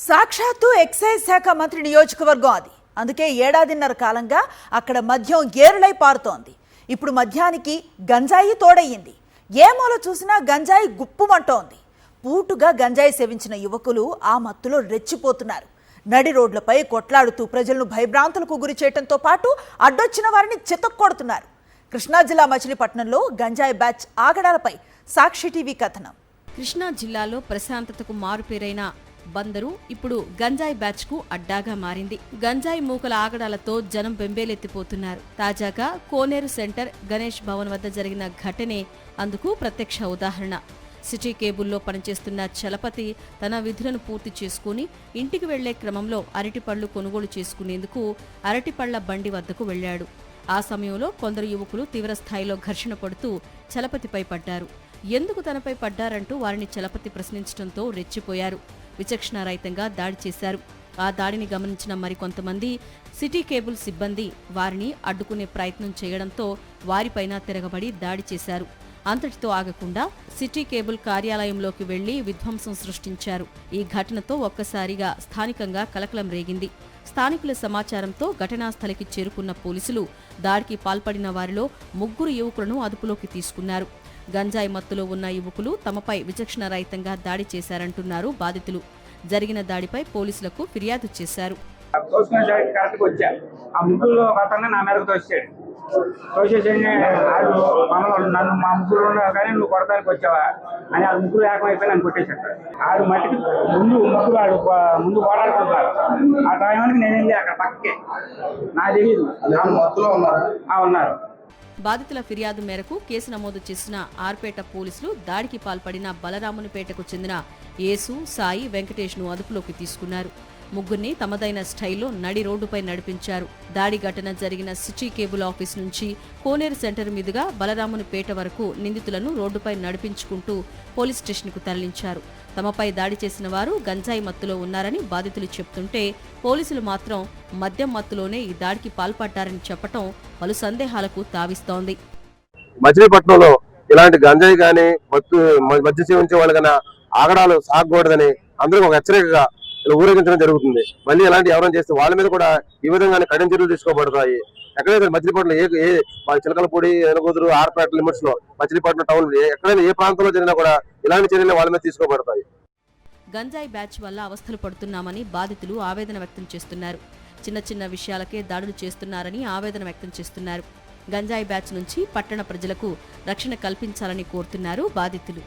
సాక్షాత్తు ఎక్సైజ్ శాఖ మంత్రి నియోజకవర్గం అది. అందుకే ఏడాదిన్నర కాలంగా అక్కడ మద్యం ఏరులై పారుతోంది. ఇప్పుడు మద్యానికి గంజాయి తోడయ్యింది. ఏ మూల చూసినా గంజాయి గుప్పుమంటోంది. పూటుగా గంజాయి సేవించిన యువకులు ఆ మత్తులో రెచ్చిపోతున్నారు. నడి రోడ్లపై కొట్లాడుతూ ప్రజలను భయభ్రాంతులకు గురి చేయడంతో పాటు అడ్డొచ్చిన వారిని చితక్కొడుతున్నారు. కృష్ణా జిల్లా మచిలీపట్నంలో గంజాయి బ్యాచ్ ఆగడాలపై సాక్షి టీవీ కథనం. కృష్ణా జిల్లాలో ప్రశాంతతకు మారుపేరైన బందరు ఇప్పుడు గంజాయి బ్యాచ్ కు అడ్డాగా మారింది. గంజాయి మూకల ఆగడాలతో జనం బెంబేలెత్తిపోతున్నారు. తాజాగా కోనేరు సెంటర్ గణేష్ భవన్ వద్ద జరిగిన ఘటనే అందుకు ప్రత్యక్ష ఉదాహరణ. సిటీ కేబుల్లో పనిచేస్తున్న చలపతి తన విధులను పూర్తి చేసుకుని ఇంటికి వెళ్లే క్రమంలో అరటిపళ్లు కొనుగోలు చేసుకునేందుకు అరటిపళ్ల బండి వద్దకు వెళ్లాడు. ఆ సమయంలో కొందరు యువకులు తీవ్రస్థాయిలో ఘర్షణ పడుతూ చలపతిపై పడ్డారు. ఎందుకు తనపై పడ్డారంటూ వారిని చలపతి ప్రశ్నించడంతో రెచ్చిపోయారు. విచక్షణారహితంగా దాడి చేశారు. ఆ దాడిని గమనించిన మరికొంతమంది సిటీ కేబుల్ సిబ్బంది వారిని అడ్డుకునే ప్రయత్నం చేయడంతో వారిపైన తిరగబడి దాడి చేశారు. అంతటితో ఆగకుండా సిటీ కేబుల్ కార్యాలయంలోకి వెళ్లి విధ్వంసం సృష్టించారు. ఈ ఘటనతో ఒక్కసారిగా స్థానికంగా కలకలం రేగింది. స్థానికుల సమాచారంతో ఘటనాస్థలికి చేరుకున్న పోలీసులు దాడికి పాల్పడిన వారిలో 3 యువకులను అదుపులోకి తీసుకున్నారు. గంజాయి మత్తులో ఉన్న యువకులు తమపై విచక్షణారహితంగా దాడి చేశారంటున్నారు బాధితులు. జరిగిన దాడిపై పోలీసులకు ఫిర్యాదు చేశారు. నన్ను మా ముగ్గురు కానీ నువ్వు కొడతానికి వచ్చావా అని ఆ ముగ్గురు ఏకమైపోయి నన్ను కొట్టేశాడు. ఆడు మట్టికి ముందు పోరాడుకుంటున్నారు. ఆ టైంకి నేను వెళ్ళి అక్కడ పక్కకే నాకు తెలియదు ఉన్నారు. బాధితుల ఫిర్యాదు మేరకు కేసు నమోదు చేసిన ఆర్పేట పోలీసులు దాడికి పాల్పడిన బలరామునిపేటకు చెందిన యేసు, సాయి, వెంకటేష్ను అదుపులోకి తీసుకున్నారు. 3 తమదైన స్టైల్లో నడి రోడ్డుపై నడిపించారు. దాడి ఘటన జరిగిన సిటీ కేబుల్ ఆఫీస్ నుంచి కోనేరు సెంటర్ మీదుగా బలరామునిపేట వరకు నిందితులను రోడ్డుపై నడిపించుకుంటూ పోలీస్ స్టేషన్కు తరలించారు. తమపై దాడి చేసిన వారు గంజాయి మత్తులో ఉన్నారని బాధితులు చెప్తుంటే పోలీసులు మాత్రం మద్యం మత్తులోనే ఈ దాడికి పాల్పడ్డారని చెప్పటం పలు సందేహాలకు తావిస్తోంది. మచిలీపట్నంలో ఇలాంటి గంజాయి గానీ మద్య సేవించే వాళ్ళు కన్నా ఆగడాలు సాగకూడదని అందరూ ఒక హెచ్చరికగా ఊరేగించడం జరుగుతుంది. మళ్ళీ ఎలాంటి ఎవరైనా చేస్తే వాళ్ళ మీద కూడా ఈ విధంగానే కఠిన చర్యలు తీసుకోబడతాయి. ఎక్కడైతే మచిలీపట్నం చిలకలపూడి, ఎనగోదురు, ఆర్పేట లిమిట్స్ లో మచిలీపట్నం టౌన్ ఎక్కడైనా ఏ ప్రాంతంలో జరిగినా కూడా ఇలాంటి చర్యలు వాళ్ళ మీద తీసుకోబడతాయి. గంజాయి బ్యాచ్ వల్ల అవస్థలు పడుతున్నామని బాధితులు ఆవేదన వ్యక్తం చేస్తున్నారు. చిన్న విషయాలకే దాడులు చేస్తున్నారని ఆవేదన వ్యక్తం చేస్తున్నారు. గంజాయి బ్యాచ్ నుంచి పట్టణ ప్రజలకు రక్షణ కల్పించాలని కోరుతున్నారు బాధితులు.